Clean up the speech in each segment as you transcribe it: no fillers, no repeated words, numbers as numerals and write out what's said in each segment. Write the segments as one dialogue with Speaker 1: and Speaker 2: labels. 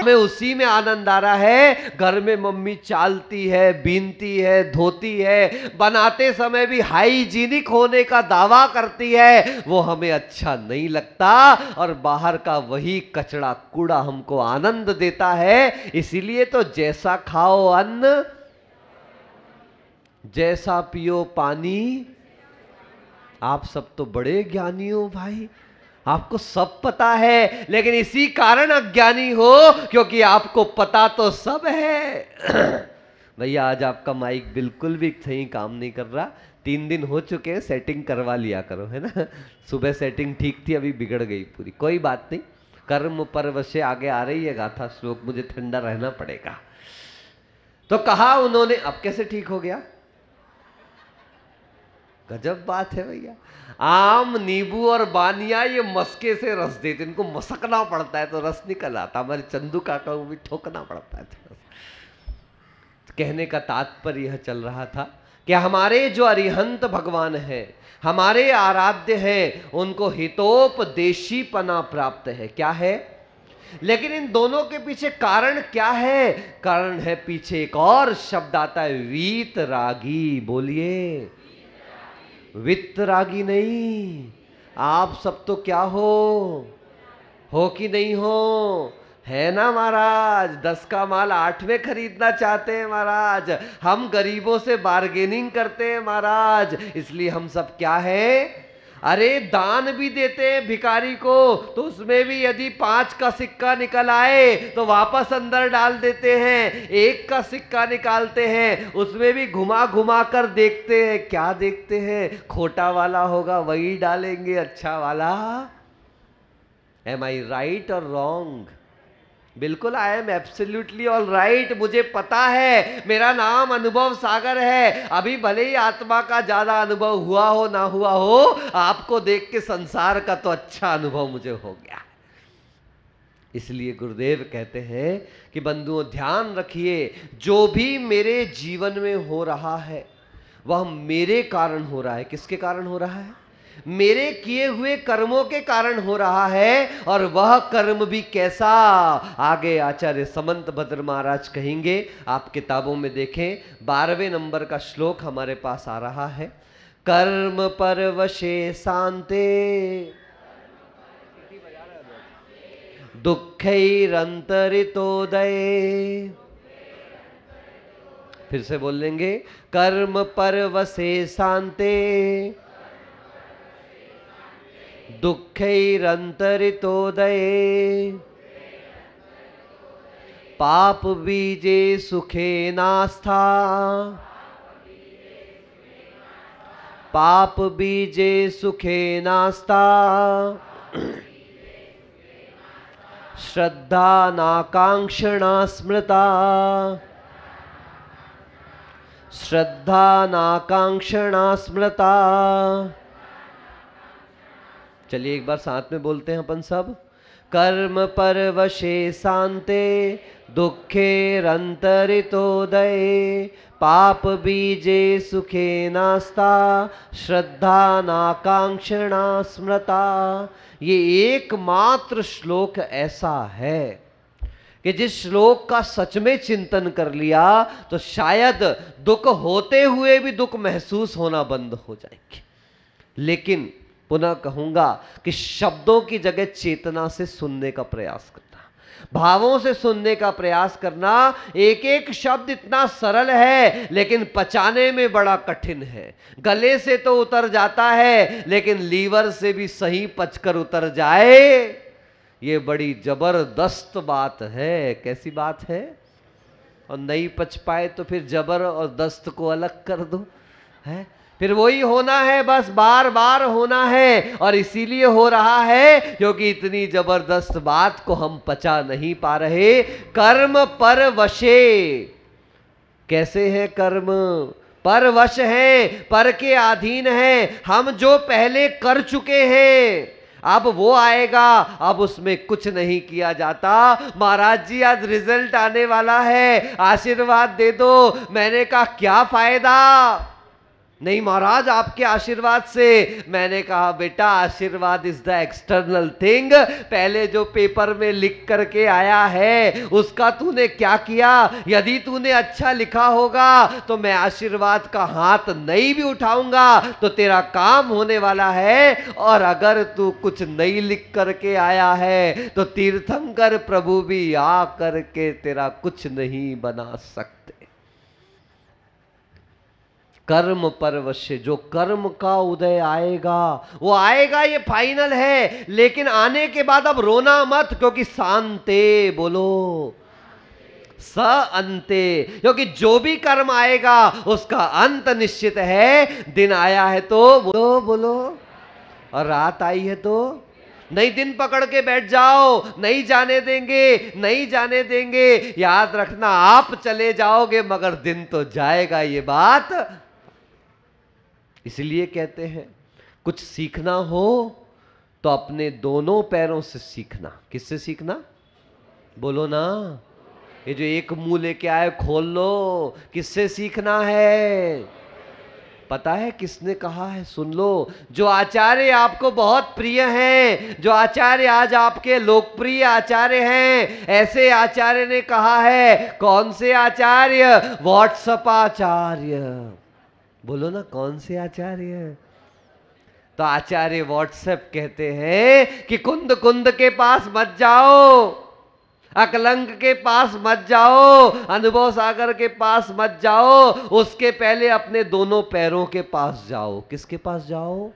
Speaker 1: हमें उसी में आनंद आ रहा है। घर में मम्मी चालती है, बीनती है, धोती है, बनाते समय भी हाइजीनिक होने का दावा करती है, वो हमें अच्छा नहीं लगता। और बाहर का वही कचड़ा कूड़ा हमको आनंद देता है। इसीलिए तो जैसा खाओ अन्न, जैसा पियो पानी। आप सब तो बड़े ज्ञानी हो भाई, आपको सब पता है, लेकिन इसी कारण अज्ञानी हो क्योंकि आपको पता तो सब है। भैया आज आपका माइक बिल्कुल भी सही काम नहीं कर रहा, 3 दिन हो चुके हैं, सेटिंग करवा लिया करो, है ना। सुबह सेटिंग ठीक थी, अभी बिगड़ गई पूरी। कोई बात नहीं, कर्म परवशे आगे आ रही है गाथा श्लोक, मुझे ठंडा रहना पड़ेगा। तो कहा उन्होंने, अब कैसे ठीक हो गया? गजब बात है भैया। आम, नींबू और बानिया ये मस्के से रस देते, इनको मसकना पड़ता है तो रस निकल आता। हमारे चंदू काका को भी ठोकना पड़ता है। तो कहने का तात्पर्य यह चल रहा था कि हमारे जो अरिहंत भगवान है, हमारे आराध्य हैं, उनको हितोपदेशीपना प्राप्त है। क्या है? लेकिन इन दोनों के पीछे कारण क्या है? कारण है पीछे एक और शब्द आता है, वीतरागी। बोलिए, वितरागी नहीं। आप सब तो क्या हो कि नहीं हो? है ना महाराज, 10 का माल 8 में खरीदना चाहते हैं महाराज। हम गरीबों से बार्गेनिंग करते हैं महाराज, इसलिए हम सब क्या है, अरे दान भी देते हैं भिखारी को, तो उसमें भी यदि 5 का सिक्का निकल आए तो वापस अंदर डाल देते हैं। 1 का सिक्का निकालते हैं, उसमें भी घुमा घुमा कर देखते हैं। क्या देखते हैं? खोटा वाला होगा वही डालेंगे, अच्छा वाला। एम आई राइट और रॉन्ग? बिल्कुल, I am absolutely all right. मुझे पता है, मेरा नाम अनुभव सागर है। अभी भले ही आत्मा का ज्यादा अनुभव हुआ हो ना हुआ हो, आपको देख के संसार का तो अच्छा अनुभव मुझे हो गया। इसलिए गुरुदेव कहते हैं कि बंधुओं ध्यान रखिए, जो भी मेरे जीवन में हो रहा है वह मेरे कारण हो रहा है। किसके कारण हो रहा है? मेरे किए हुए कर्मों के कारण हो रहा है। और वह कर्म भी कैसा, आगे आचार्य समंत भद्र महाराज कहेंगे। आप किताबों में देखें, 12वें नंबर का श्लोक हमारे पास आ रहा है। कर्म परवशे शांते दुःखैरन्तरितोदये। फिर से बोलेंगे, कर्म परवशे शांते दुःखैरन्तरितोदये। पाप बीजे सुखे नास्था, पाप बीजे सुखे नास्ता, श्रद्धा नाकांक्षणा स्मृता, श्रद्धा नाकांक्षणा स्मृता। चलिए एक बार साथ में बोलते हैं अपन सब। कर्म परवशे शांते दुःखैरन्तरितोदये। पाप बीजे सुखे नास्ता, श्रद्धा नाकांक्षणा स्मृता। ये एकमात्र श्लोक ऐसा है कि जिस श्लोक का सच में चिंतन कर लिया तो शायद दुख होते हुए भी दुख महसूस होना बंद हो जाएंगे। लेकिन पुनः कहूंगा कि शब्दों की जगह चेतना से सुनने का प्रयास करना, भावों से सुनने का प्रयास करना। एक एक शब्द इतना सरल है लेकिन पचाने में बड़ा कठिन है। गले से तो उतर जाता है लेकिन लीवर से भी सही पचकर उतर जाए, ये बड़ी जबरदस्त बात है। कैसी बात है? और नहीं पच पाए तो फिर जबर और दस्त को अलग कर दो, है फिर वही होना है, बस बार बार होना है। और इसीलिए हो रहा है क्योंकि इतनी जबरदस्त बात को हम पचा नहीं पा रहे। कर्म पर वशे, कैसे है कर्म? पर वश है, पर के अधीन है। हम जो पहले कर चुके हैं अब वो आएगा, अब उसमें कुछ नहीं किया जाता। महाराज जी आज रिजल्ट आने वाला है, आशीर्वाद दे दो। मैंने कहा क्या फायदा, नहीं महाराज आपके आशीर्वाद से। मैंने कहा बेटा आशीर्वाद इज द एक्सटर्नल थिंग, पहले जो पेपर में लिख करके आया है उसका तूने क्या किया। यदि तूने अच्छा लिखा होगा तो मैं आशीर्वाद का हाथ नहीं भी उठाऊंगा तो तेरा काम होने वाला है, और अगर तू कुछ नहीं लिख करके आया है तो तीर्थंकर प्रभु भी आ करके तेरा कुछ नहीं बना सकते। कर्म परवश्य, जो कर्म का उदय आएगा वो आएगा, ये फाइनल है। लेकिन आने के बाद अब रोना मत, क्योंकि शांते बोलो स अंते, क्योंकि जो भी कर्म आएगा उसका अंत निश्चित है। दिन आया है तो बोलो बोलो, और रात आई है तो नहीं। दिन पकड़ के बैठ जाओ, नहीं जाने देंगे नहीं जाने देंगे। याद रखना आप चले जाओगे मगर दिन तो जाएगा, ये बात। इसलिए कहते हैं कुछ सीखना हो तो अपने दोनों पैरों से सीखना। किससे सीखना बोलो ना। ये जो एक मुंह लेके आए खोल लो, किससे सीखना है पता है किसने कहा है? सुन लो। जो आचार्य आपको बहुत प्रिय हैं, जो आचार्य आज आपके लोकप्रिय आचार्य हैं, ऐसे आचार्य ने कहा है। कौन से आचार्य? व्हाट्सएप आचार्य। बोलो ना कौन से आचार्य? तो आचार्य व्हाट्सएप कहते हैं कि कुंद कुंद के पास मत जाओ, अकलंक के पास मत जाओ, अनुभव सागर के पास मत जाओ, उसके पहले अपने दोनों पैरों के पास जाओ। किसके पास जाओ?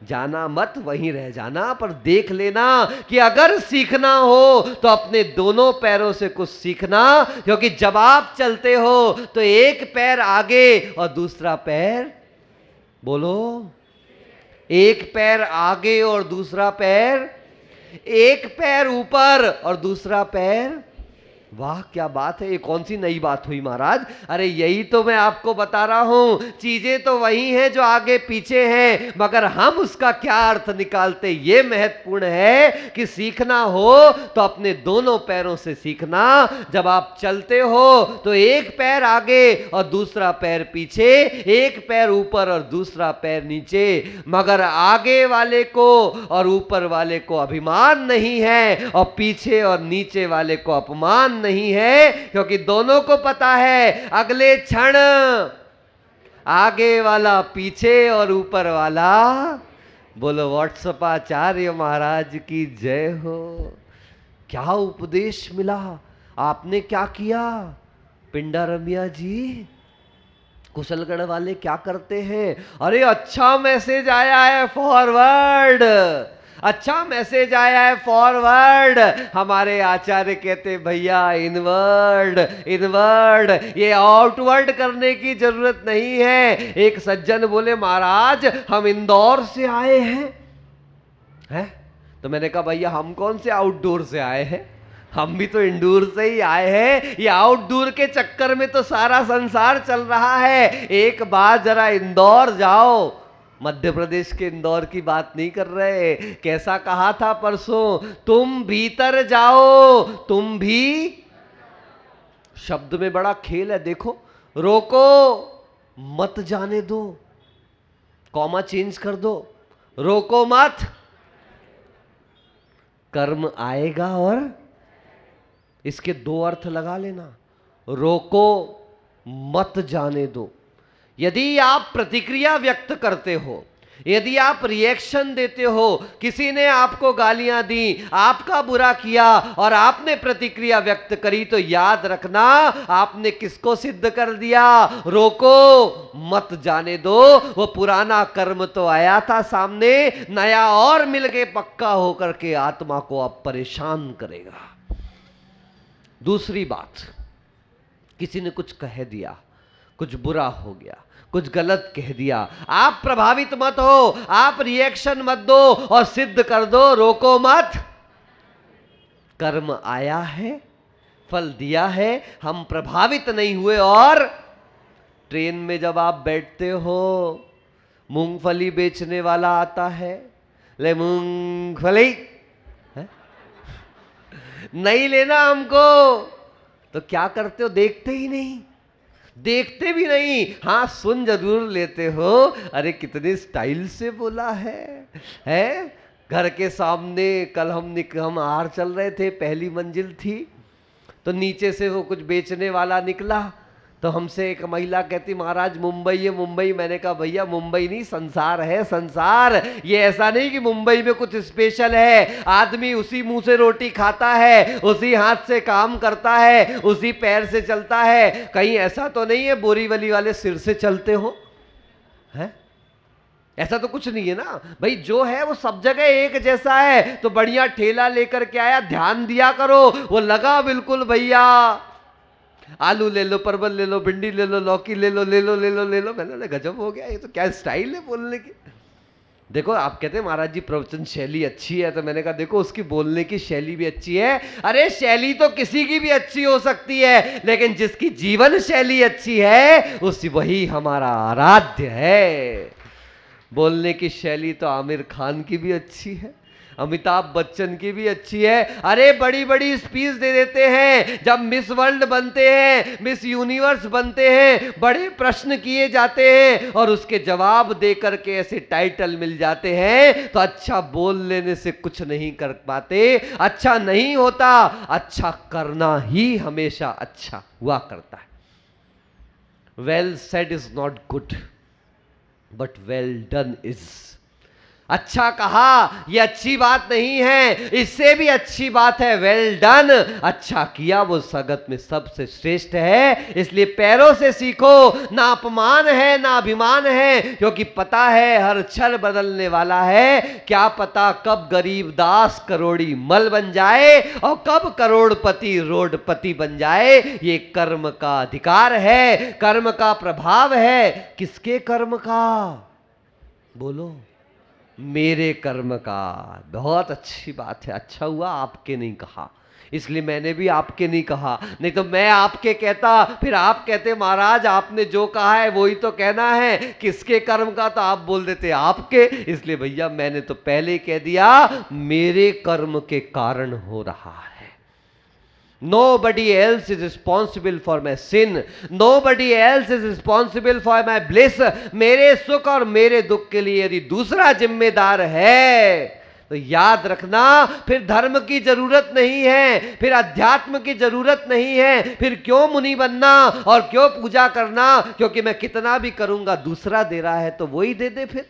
Speaker 1: जाना मत, वहीं रह जाना, पर देख लेना कि अगर सीखना हो तो अपने दोनों पैरों से कुछ सीखना। क्योंकि जब आप चलते हो तो एक पैर आगे और दूसरा पैर बोलो, एक पैर आगे और दूसरा पैर, एक पैर ऊपर और दूसरा पैर। वाह क्या बात है, ये कौन सी नई बात हुई महाराज? अरे यही तो मैं आपको बता रहा हूं, चीजें तो वही हैं जो आगे पीछे हैं, मगर हम उसका क्या अर्थ निकालते ये महत्वपूर्ण है। कि सीखना हो तो अपने दोनों पैरों से सीखना। जब आप चलते हो तो एक पैर आगे और दूसरा पैर पीछे, एक पैर ऊपर और दूसरा पैर नीचे। मगर आगे वाले को और ऊपर वाले को अभिमान नहीं है और पीछे और नीचे वाले को अपमान नहीं है, क्योंकि दोनों को पता है अगले क्षण आगे वाला पीछे और ऊपर वाला। बोलो व्हाट्सएप आचार्य महाराज की जय हो। क्या उपदेश मिला, आपने क्या किया? पिंडा रमिया जी, कुशलगढ़ वाले क्या करते हैं? अरे अच्छा मैसेज आया है फॉरवर्ड, अच्छा मैसेज आया है फॉरवर्ड। हमारे आचार्य कहते भैया इनवर्ड इनवर्ड, ये आउटवर्ड करने की जरूरत नहीं है। एक सज्जन बोले महाराज हम इंदौर से आए हैं। तो मैंने कहा भैया हम कौन से आउटडोर से आए हैं, हम भी तो इंडोर से ही आए हैं। ये आउटडोर के चक्कर में तो सारा संसार चल रहा है। एक बार जरा इंदौर जाओ, मध्य प्रदेश के इंदौर की बात नहीं कर रहे। कैसा कहा था परसों, तुम भीतर जाओ, तुम भी। शब्द में बड़ा खेल है, देखो। रोको मत जाने दो, कॉमा चेंज कर दो, रोको मत। कर्म आएगा और इसके दो अर्थ लगा लेना। रोको मत जाने दो। यदि आप प्रतिक्रिया व्यक्त करते हो, यदि आप रिएक्शन देते हो, किसी ने आपको गालियां दी, आपका बुरा किया और आपने प्रतिक्रिया व्यक्त करी, तो याद रखना आपने किसको सिद्ध कर दिया? रोको मत जाने दो। वो पुराना कर्म तो आया था सामने, नया और मिल के पक्का होकर के आत्मा को अब परेशान करेगा। दूसरी बात, किसी ने कुछ कह दिया, कुछ बुरा हो गया, कुछ गलत कह दिया, आप प्रभावित मत हो, आप रिएक्शन मत दो और सिद्ध कर दो, रोको मत। कर्म आया है, फल दिया है, हम प्रभावित नहीं हुए। और ट्रेन में जब आप बैठते हो, मूंगफली बेचने वाला आता है, ले मूंगफली नहीं लेना हमको, तो क्या करते हो? देखते ही नहीं, देखते भी नहीं, हाँ सुन जरूर लेते हो। अरे कितने स्टाइल से बोला है? घर के सामने कल हम आर चल रहे थे, पहली मंजिल थी, तो नीचे से वो कुछ बेचने वाला निकला, तो हमसे एक महिला कहती महाराज मुंबई है मुंबई। मैंने कहा भैया मुंबई नहीं, संसार है संसार। ये ऐसा नहीं कि मुंबई में कुछ स्पेशल है, आदमी उसी मुंह से रोटी खाता है, उसी हाथ से काम करता है, उसी पैर से चलता है। कहीं ऐसा तो नहीं है बोरीवली वाले सिर से चलते हो, है? ऐसा तो कुछ नहीं है ना भाई, जो है वो सब जगह एक जैसा है। तो बढ़िया ठेला लेकर के आया, ध्यान दिया करो, वो लगा बिल्कुल भैया, आलू ले लो, परवल ले लो, भिंडी ले लो, लौकी ले लो, ले लो ले लो ले लो। मैंने गजब हो गया, ये तो क्या स्टाइल है बोलने की। देखो आप कहते हैं महाराज जी प्रवचन शैली अच्छी है, तो मैंने कहा देखो उसकी बोलने की शैली भी अच्छी है। अरे शैली तो किसी की भी अच्छी हो सकती है, लेकिन जिसकी जीवन शैली अच्छी है उसी वही हमारा आराध्य है। बोलने की शैली तो आमिर खान की भी अच्छी है, अमिताभ बच्चन की भी अच्छी है। अरे बड़ी बड़ी स्पीच दे देते हैं, जब मिस वर्ल्ड बनते हैं, मिस यूनिवर्स बनते हैं, बड़े प्रश्न किए जाते हैं और उसके जवाब दे करके ऐसे टाइटल मिल जाते हैं, तो अच्छा बोल लेने से कुछ नहीं कर पाते, अच्छा नहीं होता। अच्छा करना ही हमेशा अच्छा हुआ करता है। Well said is not good but well done is. अच्छा कहा ये अच्छी बात नहीं है, इससे भी अच्छी बात है वेल डन। अच्छा किया वो जगत में सबसे श्रेष्ठ है। इसलिए पैरों से सीखो, ना अपमान है ना अभिमान है, क्योंकि पता है हर क्षण बदलने वाला है। क्या पता कब गरीब दास करोड़ी मल बन जाए और कब करोड़पति रोडपति बन जाए। ये कर्म का अधिकार है, कर्म का प्रभाव है। किसके कर्म का? बोलो, मेरे कर्म का। बहुत अच्छी बात है, अच्छा हुआ आपके नहीं कहा, इसलिए मैंने भी आपके नहीं कहा, नहीं तो मैं आपके कहता, फिर आप कहते महाराज आपने जो कहा है वही तो कहना है, किसके कर्म का, तो आप बोल देते आपके। इसलिए भैया मैंने तो पहले ही कह दिया मेरे कर्म के कारण हो रहा है। Nobody else is responsible for my sin. Nobody else is responsible for my bliss. मेरे सुख और मेरे दुख के लिए यदि दूसरा जिम्मेदार है तो याद रखना, फिर धर्म की जरूरत नहीं है, फिर अध्यात्म की जरूरत नहीं है, फिर क्यों मुनि बनना और क्यों पूजा करना, क्योंकि मैं कितना भी करूंगा दूसरा दे रहा है तो वही दे दे। फिर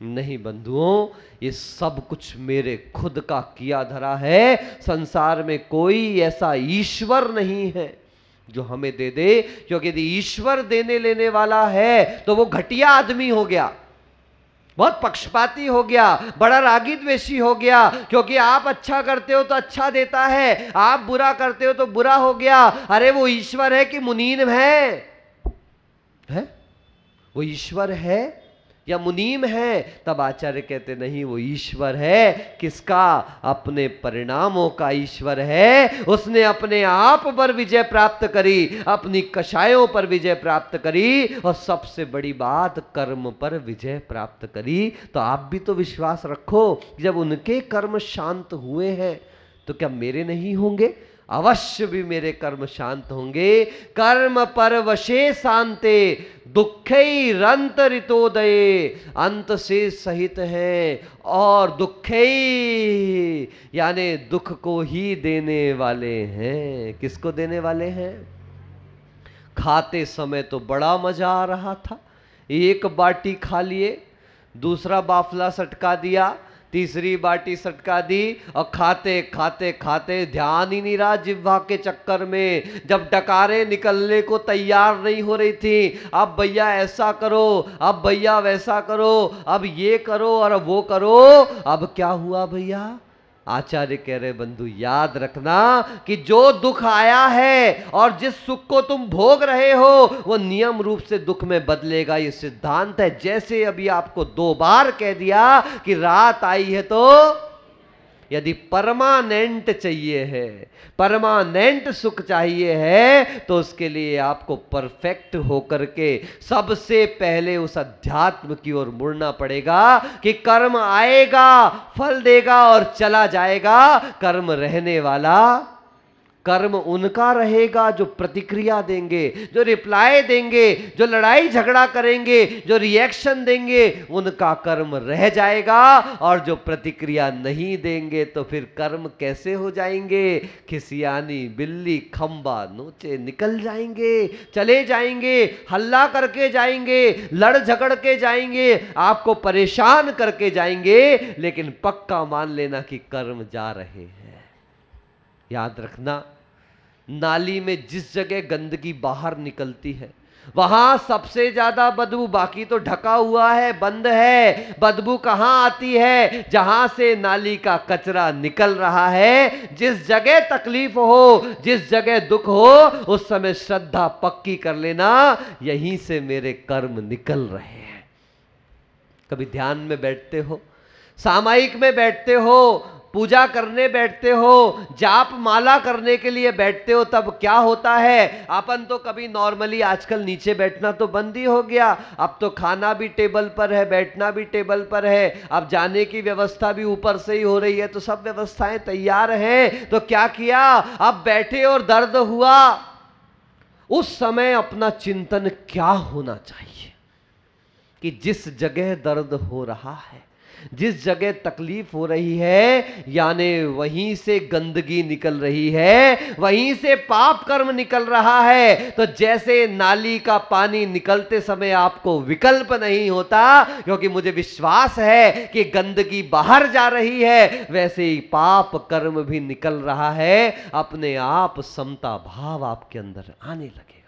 Speaker 1: नहीं बंधुओं, ये सब कुछ मेरे खुद का किया धरा है। संसार में कोई ऐसा ईश्वर नहीं है जो हमें दे दे, क्योंकि यदि ईश्वर देने लेने वाला है तो वो घटिया आदमी हो गया, बहुत पक्षपाती हो गया, बड़ा रागी द्वेषी हो गया। क्योंकि आप अच्छा करते हो तो अच्छा देता है, आप बुरा करते हो तो बुरा हो गया। अरे वो ईश्वर है कि मुनीम है? वो ईश्वर है या मुनीम है? तब आचार्य कहते नहीं, वो ईश्वर है। किसका? अपने परिणामों का ईश्वर है। उसने अपने आप पर विजय प्राप्त करी, अपनी कषायों पर विजय प्राप्त करी, और सबसे बड़ी बात कर्म पर विजय प्राप्त करी। तो आप भी तो विश्वास रखो, जब उनके कर्म शांत हुए हैं तो क्या मेरे नहीं होंगे? अवश्य भी मेरे कर्म शांत होंगे। कर्म पर वशे शांते दुःखैरन्तरितोदये, अंत से सहित है और दुःखै यानी दुख को ही देने वाले हैं। किसको देने वाले हैं? खाते समय तो बड़ा मजा आ रहा था, एक बाटी खा लिए, दूसरा बाफला सटका दिया, तीसरी बाटी सटका दी, और खाते खाते खाते ध्यान ही नहीं रहा जिह्वा के चक्कर में। जब डकारें निकलने को तैयार नहीं हो रही थी, अब भैया ऐसा करो, अब भैया वैसा करो, अब ये करो और वो करो, अब क्या हुआ भैया? आचार्य कह रहे बंधु याद रखना कि जो दुख आया है और जिस सुख को तुम भोग रहे हो वो नियम रूप से दुख में बदलेगा, ये सिद्धांत है। जैसे अभी आपको 2 बार कह दिया कि रात आई है, तो यदि परमानेंट चाहिए है, परमानेंट सुख चाहिए है, तो उसके लिए आपको परफेक्ट होकर के सबसे पहले उस अध्यात्म की ओर मुड़ना पड़ेगा कि कर्म आएगा, फल देगा और चला जाएगा, कर्म रहने वाला कर्म उनका रहेगा जो प्रतिक्रिया देंगे, जो रिप्लाई देंगे, जो लड़ाई झगड़ा करेंगे, जो रिएक्शन देंगे, उनका कर्म रह जाएगा। और जो प्रतिक्रिया नहीं देंगे तो फिर कर्म कैसे हो जाएंगे? खिसियानी बिल्ली खंबा नोचे निकल जाएंगे, चले जाएंगे, हल्ला करके जाएंगे, लड़ झगड़ के जाएंगे, आपको परेशान करके जाएंगे, लेकिन पक्का मान लेना कि कर्म जा रहे हैं। याद रखना, नाली में जिस जगह गंदगी बाहर निकलती है वहां सबसे ज्यादा बदबू, बाकी तो ढका हुआ है, बंद है। बदबू कहां आती है? जहां से नाली का कचरा निकल रहा है। जिस जगह तकलीफ हो, जिस जगह दुख हो, उस समय श्रद्धा पक्की कर लेना, यहीं से मेरे कर्म निकल रहे हैं। कभी ध्यान में बैठते हो, सामायिक में बैठते हो, पूजा करने बैठते हो, जाप माला करने के लिए बैठते हो, तब क्या होता है? अपन तो कभी नॉर्मली, आजकल नीचे बैठना तो बंद ही हो गया, अब तो खाना भी टेबल पर है, बैठना भी टेबल पर है, अब जाने की व्यवस्था भी ऊपर से ही हो रही है, तो सब व्यवस्थाएं तैयार हैं। तो क्या किया? अब बैठे और दर्द हुआ, उस समय अपना चिंतन क्या होना चाहिए कि जिस जगह दर्द हो रहा है, जिस जगह तकलीफ हो रही है, यानी वहीं से गंदगी निकल रही है, वहीं से पाप कर्म निकल रहा है। तो जैसे नाली का पानी निकलते समय आपको विकल्प नहीं होता, क्योंकि मुझे विश्वास है कि गंदगी बाहर जा रही है, वैसे ही पाप कर्म भी निकल रहा है। अपने आप समता भाव आपके अंदर आने लगेगा।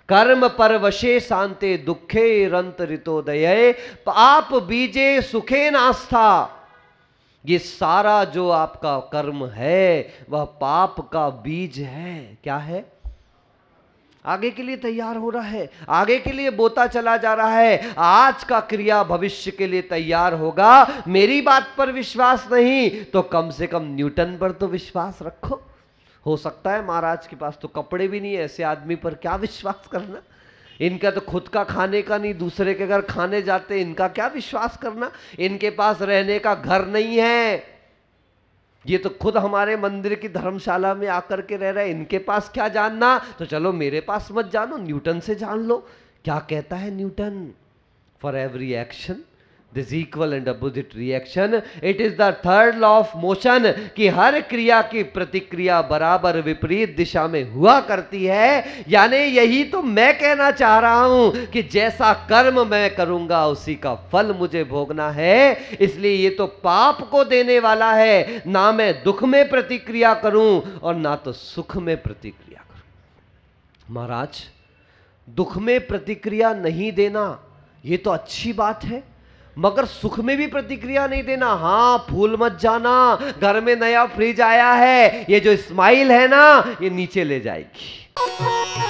Speaker 1: कर्म परवशे शांते दुखे रंत ऋतोदये, पाप बीजे सुखे नास्था। ये सारा जो आपका कर्म है वह पाप का बीज है। क्या है? आगे के लिए तैयार हो रहा है, आगे के लिए बोता चला जा रहा है। आज का क्रिया भविष्य के लिए तैयार होगा। मेरी बात पर विश्वास नहीं तो कम से कम न्यूटन पर तो विश्वास रखो। हो सकता है महाराज के पास तो कपड़े भी नहीं है, ऐसे आदमी पर क्या विश्वास करना? इनका तो खुद का खाने का नहीं, दूसरे के घर खाने जाते, इनका क्या विश्वास करना? इनके पास रहने का घर नहीं है, ये तो खुद हमारे मंदिर की धर्मशाला में आकर के रह रहे, इनके पास क्या जानना? तो चलो मेरे पास मत जानो, न्यूटन से जान लो। क्या कहता है Newton? For every action this equal and opposite reaction, it is the third law of motion, कि हर क्रिया की प्रतिक्रिया बराबर विपरीत दिशा में हुआ करती है। यानी यही तो मैं कहना चाह रहा हूं कि जैसा कर्म मैं करूंगा उसी का फल मुझे भोगना है। इसलिए ये तो पाप को देने वाला है, ना मैं दुख में प्रतिक्रिया करूं और ना तो सुख में प्रतिक्रिया करूं। महाराज, दुख में प्रतिक्रिया नहीं देना ये तो अच्छी बात है, मगर सुख में भी प्रतिक्रिया नहीं देना। हां, भूल मत जाना, घर में नया फ्रिज आया है, ये जो स्माइल है ना, ये नीचे ले जाएगी।